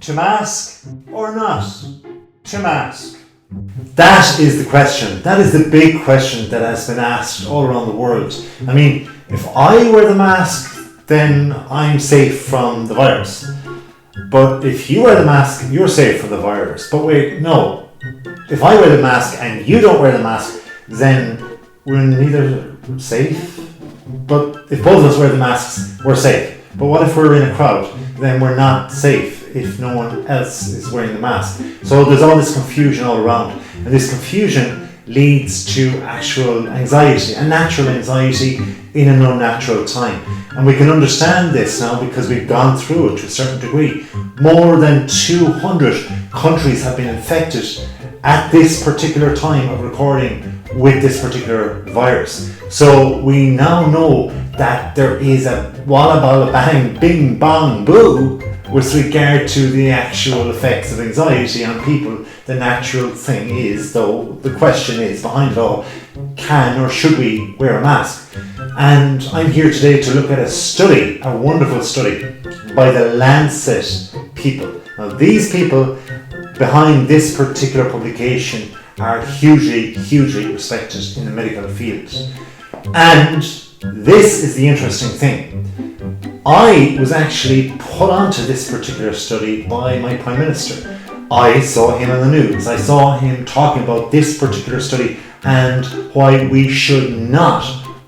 To mask or not to mask? That is the question. That is the big question that has been asked all around the world. I mean, if I wear the mask, then I'm safe from the virus. But if you wear the mask, you're safe from the virus. But wait, no. If I wear the mask and you don't wear the mask, then we're neither safe. But if both of us wear the masks, we're safe. But what if we're in a crowd? Then we're not safe if no one else is wearing the mask. So there's all this confusion all around. And this confusion leads to actual anxiety, a natural anxiety in an unnatural time. And we can understand this now because we've gone through it to a certain degree. More than 200 countries have been infected at this particular time of recording with this particular virus. So we now know that there is a walla balla bang bing bong boo with regard to the actual effects of anxiety on people. The natural thing is, though, the question is behind it all, can or should we wear a mask? And I'm here today to look at a study, a wonderful study by the Lancet people. Now these people behind this particular publication are hugely respected in the medical field. And this is the interesting thing. I was actually put onto this particular study by my Prime Minister. I saw him on the news. I saw him talking about this particular study and why we should not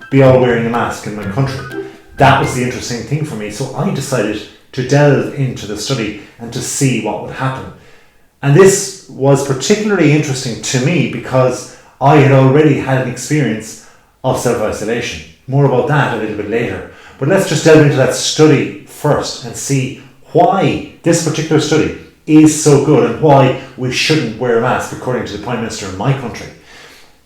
be all wearing a mask in my country. That was the interesting thing for me. So I decided to delve into the study and to see what would happen. And this was particularly interesting to me because I had already had an experience of self-isolation. More about that a little bit later. But let's just delve into that study first and see why this particular study is so good and why we shouldn't wear a mask according to the Prime Minister in my country.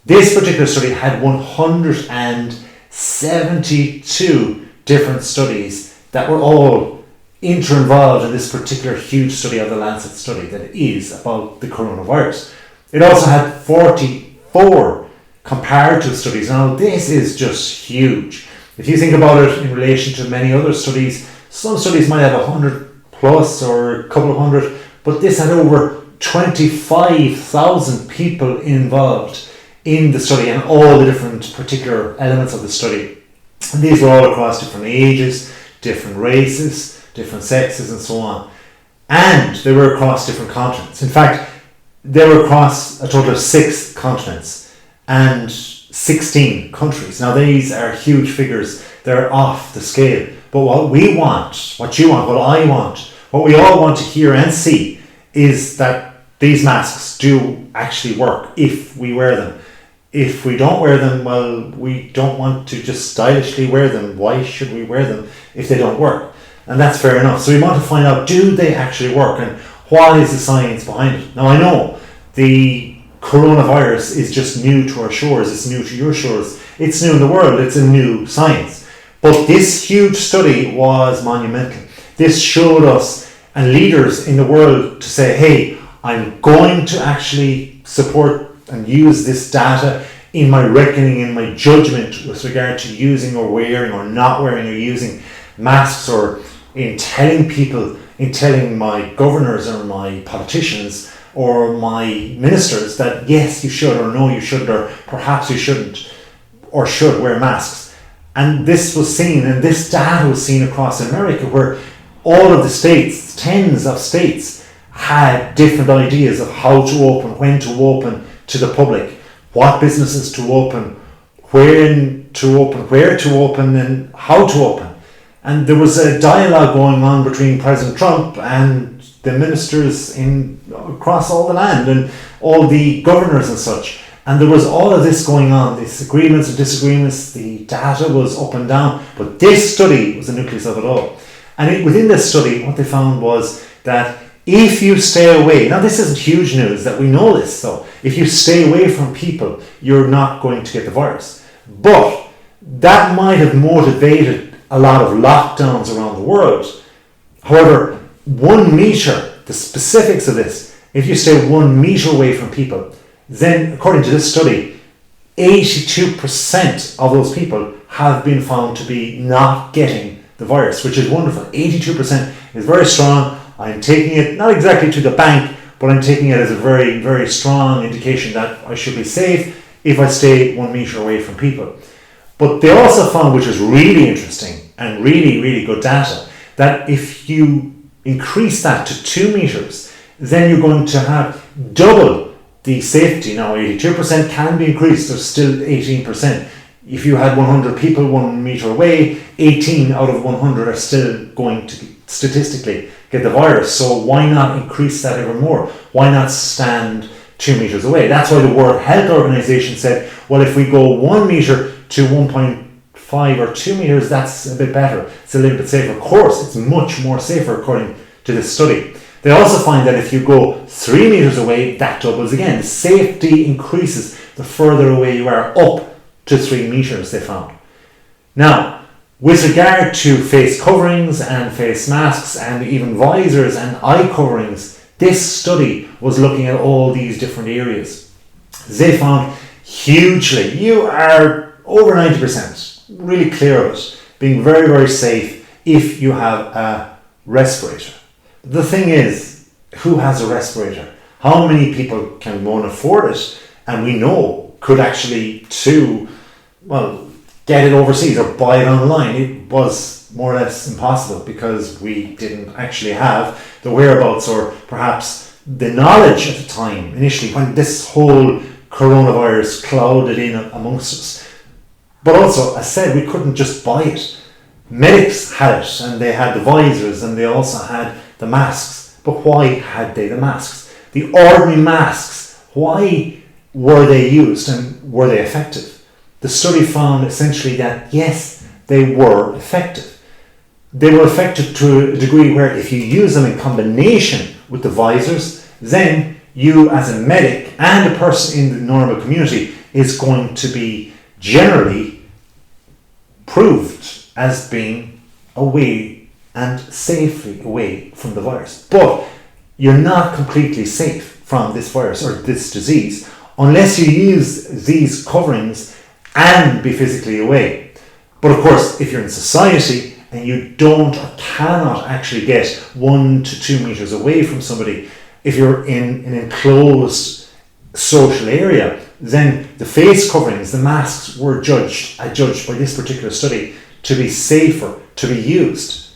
This particular study had 172 different studies that were all involved in this particular huge study of the Lancet study that is about the coronavirus. It also had 44 comparative studies. Now this is just huge. If you think about it in relation to many other studies, some studies might have 100 plus or a couple of hundred, but this had over 25,000 people involved in the study and all the different particular elements of the study. And these were all across different ages, different races, different sexes and so on. And they were across different continents. In fact, they were across a total of 6 continents and 16 countries. Now these are huge figures. They're off the scale. But what we want, what you want, what I want, what we all want to hear and see is that these masks do actually work if we wear them. If we don't wear them, well, we don't want to just stylishly wear them. Why should we wear them if they don't work? And that's fair enough. So we want to find out, do they actually work and what is the science behind it? Now I know the coronavirus is just new to our shores, it's new to your shores, it's new in the world, it's a new science. But this huge study was monumental. This showed us and leaders in the world to say, hey, I'm going to actually support and use this data in my reckoning, in my judgment with regard to using or wearing or not wearing or using masks, or in telling people, in telling my governors or my politicians or my ministers that yes, you should, or no, you shouldn't, or perhaps you shouldn't, or should wear masks. And this was seen, and this data was seen across America, where all of the states, tens of states, had different ideas of how to open, when to open to the public, what businesses to open, when to open, where to open, and how to open. And there was a dialogue going on between President Trump and the ministers across all the land and all the governors and such. And there was all of this going on, these agreements and disagreements, the data was up and down, but this study was the nucleus of it all. And within this study, what they found was that if you stay away, now this isn't huge news that we know this, so if you stay away from people, you're not going to get the virus. But that might have motivated a lot of lockdowns around the world. However, 1 meter, the specifics of this, if you stay 1 meter away from people, then according to this study, 82% of those people have been found to be not getting the virus, which is wonderful. 82% is very strong. I'm taking it not exactly to the bank, but I'm taking it as a very, very strong indication that I should be safe if I stay 1 meter away from people. But they also found, which is really interesting and really, really good data, that if you increase that to 2 meters, then you're going to have double the safety. Now 82% can be increased, there's still 18%. If you had 100 people 1 meter away, 18 out of 100 are still going to statistically get the virus. So why not increase that ever more? Why not stand 2 meters away? That's why the World Health Organization said, well, if we go 1 meter to 1.5 or 2 meters, that's a bit better. It's a little bit safer. Of course, it's much more safer according to this study. They also find that if you go 3 meters away, that doubles again. The safety increases the further away you are, up to 3 meters, they found. Now, with regard to face coverings and face masks and even visors and eye coverings, this study was looking at all these different areas. They found hugely, you are over 90% really clear of it, being very, very safe if you have a respirator. The thing is, who has a respirator? How many people can go and afford it? And we know could actually get it overseas or buy it online. It was more or less impossible because we didn't actually have the whereabouts or perhaps the knowledge at the time initially when this whole coronavirus clouded in amongst us. But also, as I said, we couldn't just buy it. Medics had it, and they had the visors, and they also had the masks. But why had they the masks? The ordinary masks, why were they used and were they effective? The study found essentially that yes, they were effective. They were effective to a degree where if you use them in combination with the visors, then you as a medic and a person in the normal community is going to be generally proved as being away and safely away from the virus. But you're not completely safe from this virus or this disease unless you use these coverings and be physically away. But of course, if you're in society and you don't or cannot actually get 1 to 2 meters away from somebody, if you're in an enclosed social area, then the face coverings, the masks were judged by this particular study to be safer to be used.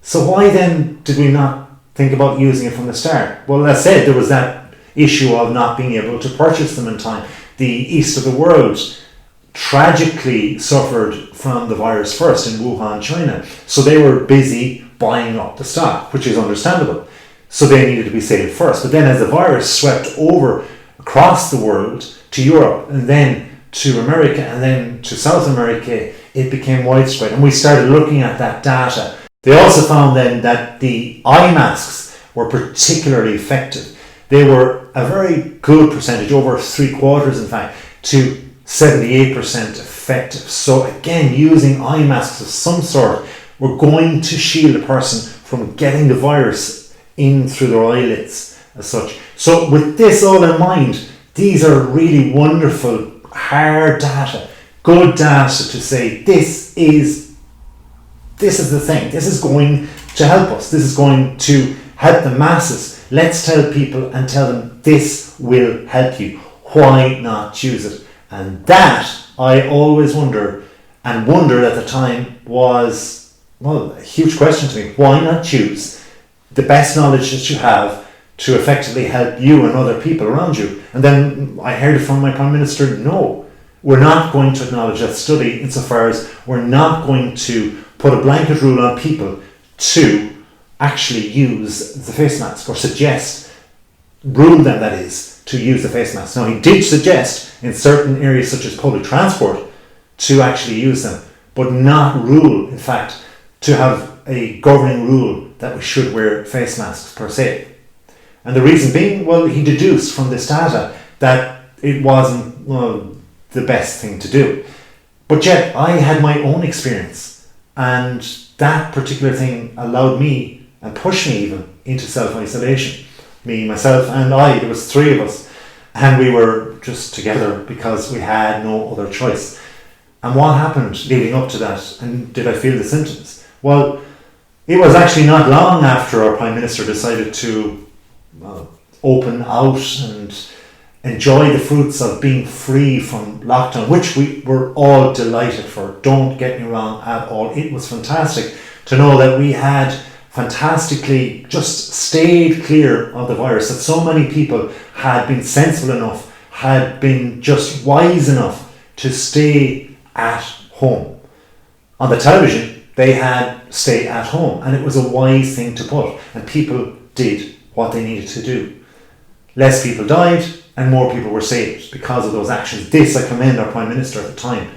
So why then did we not think about using it from the start? Well, as I said, there was that issue of not being able to purchase them in time. The east of the world tragically suffered from the virus first in Wuhan, China. So they were busy buying up the stock, which is understandable. So they needed to be saved first. But then as the virus swept over across the world to Europe and then to America and then to South America, it became widespread. And we started looking at that data. They also found then that the eye masks were particularly effective. They were a very good percentage, over 3/4 in fact, to 78% effective. So again, using eye masks of some sort were going to shield a person from getting the virus in through their eyelids as such. So with this all in mind, these are really wonderful, hard data, good data to say this is the thing. This is going to help us. This is going to help the masses. Let's tell people and tell them this will help you. Why not choose it? And that, I always wondered at the time, was, a huge question to me. Why not choose the best knowledge that you have to effectively help you and other people around you? And then I heard from my Prime Minister, no, we're not going to acknowledge that study insofar as we're not going to put a blanket rule on people to actually use the face mask or rule them, that is, to use the face mask. Now, he did suggest in certain areas such as public transport to actually use them, but not rule, in fact, to have a governing rule that we should wear face masks per se. And the reason being, well, he deduced from this data that it wasn't the best thing to do. But yet, I had my own experience, and that particular thing allowed me and pushed me even into self-isolation. Me, myself, and I, there was 3 of us, and we were just together because we had no other choice. And what happened leading up to that, and did I feel the symptoms? Well, It was actually not long after our Prime Minister decided to open out and enjoy the fruits of being free from lockdown, which we were all delighted for. Don't get me wrong at all. It was fantastic to know that we had fantastically just stayed clear of the virus, that so many people had been sensible enough, had been just wise enough to stay at home. On the television, they had stay at home, and it was a wise thing to put, and people did what they needed to do. Less people died and more people were saved because of those actions. This I commend our Prime Minister at the time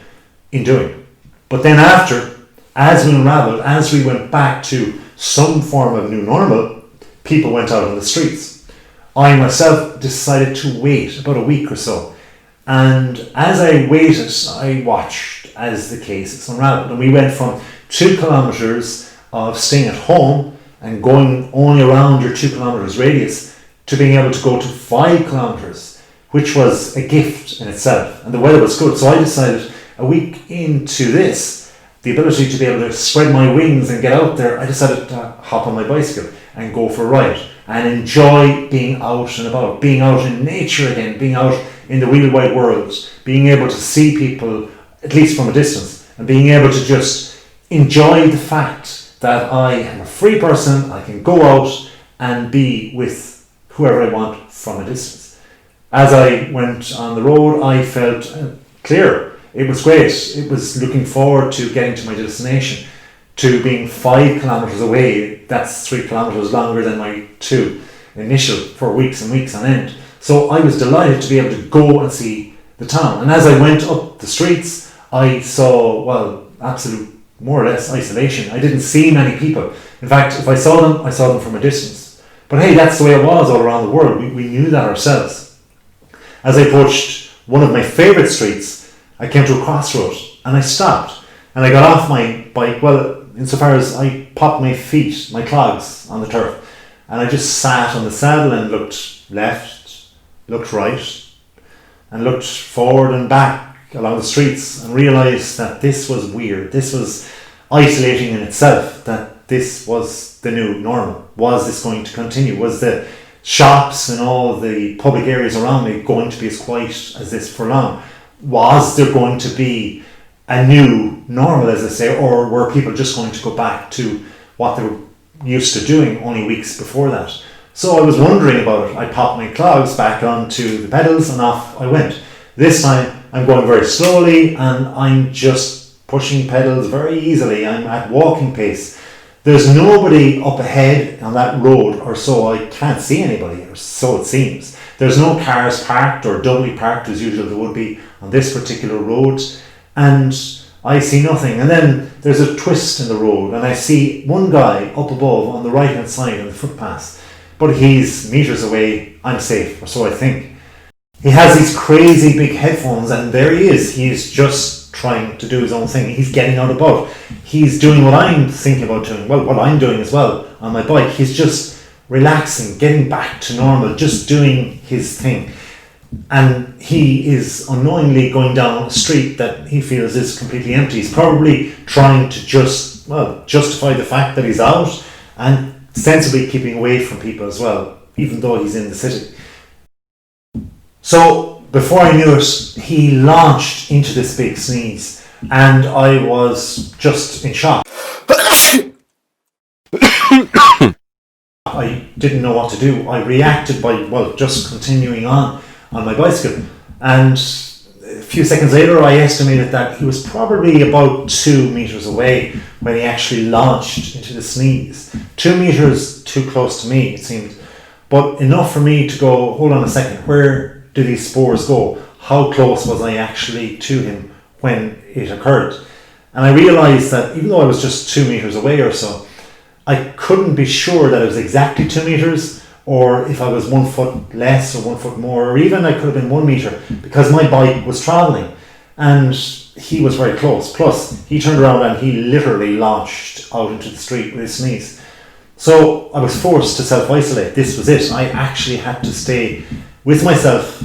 in doing. But then after, as we unravelled, as we went back to some form of new normal, people went out on the streets. I myself decided to wait about a week or so, and as I waited, I watched as the cases unravelled, and we went from 2 kilometres of staying at home and going only around your 2 kilometres radius to being able to go to 5 kilometres, which was a gift in itself, and the weather was good. So I decided a week into this, the ability to be able to spread my wings and get out there, I decided to hop on my bicycle and go for a ride and enjoy being out and about, being out in nature again, being out in the real wide world, being able to see people, at least from a distance, and being able to just enjoy the fact that I am a free person. I can go out and be with whoever I want from a distance. As I went on the road, I felt clear. It was great. It was looking forward to getting to my destination, to being 5 kilometres away. That's 3 kilometres longer than my 2 initial for weeks and weeks on end. So I was delighted to be able to go and see the town. And as I went up the streets, I saw, absolute more or less isolation. I didn't see many people. In fact, if I saw them from a distance. But hey, that's the way it was all around the world. We knew that ourselves. As I approached one of my favourite streets, I came to a crossroad and I stopped and I got off my bike, insofar as I popped my feet, my clogs, on the turf, and I just sat on the saddle and looked left, looked right, and looked forward and back along the streets and realised that this was weird. This was isolating in itself, that this was the new normal. Was this going to continue? Was the shops and all the public areas around me going to be as quiet as this for long? Was there going to be a new normal, as I say, or were people just going to go back to what they were used to doing only weeks before that? So I was wondering about it. I popped my clogs back onto the pedals and off I went. This time I'm going very slowly and I'm just pushing pedals very easily. I'm at walking pace. There's nobody up ahead on that road, or so I can't see anybody, or so it seems. There's no cars parked or doubly parked as usual there would be on this particular road, and I see nothing. And then there's a twist in the road and I see one guy up above on the right hand side of the footpath, but he's meters away. I'm safe, or so I think. He has these crazy big headphones and there he is. He's just trying to do his own thing. He's getting out about. He's doing what I'm thinking about doing, what I'm doing as well on my bike. He's just relaxing, getting back to normal, just doing his thing. And he is unknowingly going down a street that he feels is completely empty. He's probably trying to justify the fact that he's out and sensibly keeping away from people as well, even though he's in the city. So before I knew it, he launched into this big sneeze and I was just in shock. I didn't know what to do. I reacted by, just continuing on my bicycle. And a few seconds later, I estimated that he was probably about 2 meters away when he actually launched into the sneeze. 2 meters too close to me, it seemed. But enough for me to go, hold on a second, where do these spores go? How close was I actually to him when it occurred? And I realised that even though I was just 2 meters away or so, I couldn't be sure that it was exactly 2 meters, or if I was 1 foot less or 1 foot more, or even I could have been 1 meter, because my bike was travelling and he was very close. Plus, he turned around and he literally launched out into the street with his sneeze. So I was forced to self-isolate. This was it. I actually had to stay with myself,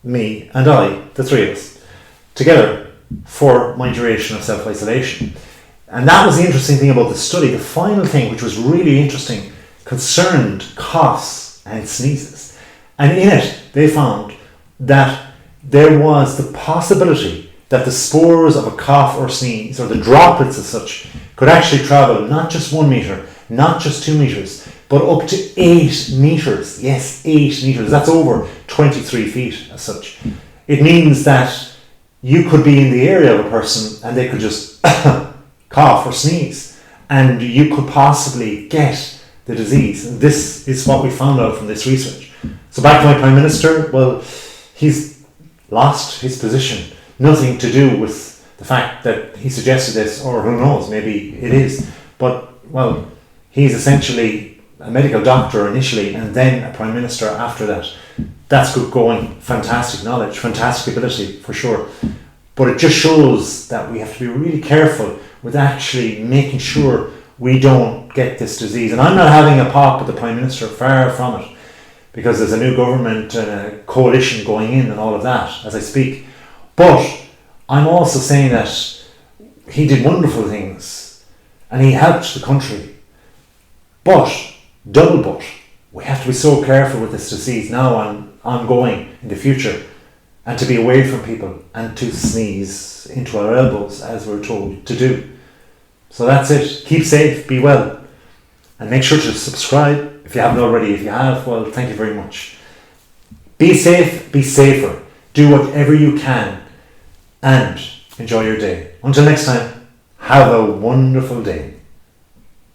me and I, the three of us, together for my duration of self-isolation. And that was the interesting thing about the study. The final thing, which was really interesting, concerned coughs and sneezes. And in it, they found that there was the possibility that the spores of a cough or sneeze, or the droplets as such, could actually travel not just 1 metre, not just 2 metres, but up to 8 metres. Yes, 8 metres. That's over 23 feet as such. It means that you could be in the area of a person and they could just cough or sneeze, and you could possibly get the disease. And this is what we found out from this research. So back to my Prime Minister, well, he's lost his position. Nothing to do with the fact that he suggested this, or who knows, maybe it is. But, well, he's essentially a medical doctor initially and then a Prime Minister after that. That's good going, fantastic knowledge, fantastic ability for sure. But it just shows that we have to be really careful with actually making sure we don't get this disease. And I'm not having a pop at the Prime Minister, far from it, because there's a new government and a coalition going in and all of that as I speak. But I'm also saying that he did wonderful things and he helped the country. But, double but, we have to be so careful with this disease now and ongoing in the future, and to be away from people and to sneeze into our elbows as we're told to do. So that's it. Keep safe, be well, and make sure to subscribe if you haven't already. If you have, well, thank you very much. Be safe, be safer, do whatever you can, and enjoy your day. Until next time, have a wonderful day.